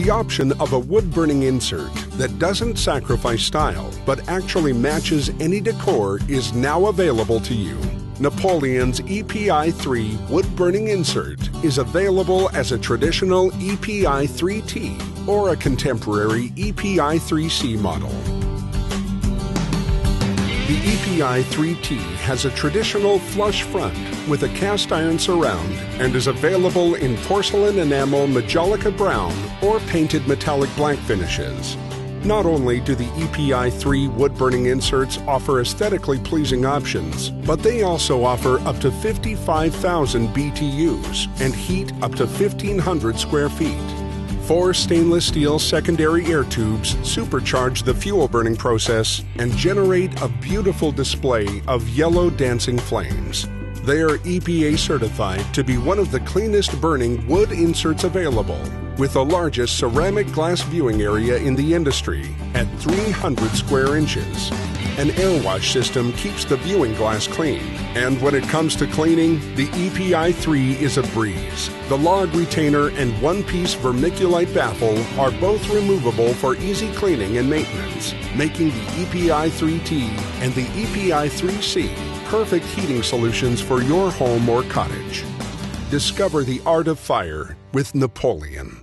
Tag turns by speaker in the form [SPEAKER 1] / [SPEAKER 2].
[SPEAKER 1] The option of a wood-burning insert that doesn't sacrifice style but actually matches any decor is now available to you. Napoleon's EPI-3 wood-burning insert is available as a traditional EPI-3T or a contemporary EPI-3C model. The EPI-3T has a traditional flush front with a cast iron surround and is available in porcelain enamel Majolica brown or painted metallic black finishes. Not only do the EPI-3 wood-burning inserts offer aesthetically pleasing options, but they also offer up to 55,000 BTUs and heat up to 1,500 square feet. 4 stainless steel secondary air tubes supercharge the fuel burning process and generate a beautiful display of yellow dancing flames. They are EPA certified to be one of the cleanest burning wood inserts available, with the largest ceramic glass viewing area in the industry at 300 square inches. An air wash system keeps the viewing glass clean, and when it comes to cleaning, the EPI-3 is a breeze. The log retainer and one-piece vermiculite baffle are both removable for easy cleaning and maintenance, making the EPI-3T and the EPI-3C perfect heating solutions for your home or cottage. Discover the art of fire with Napoleon.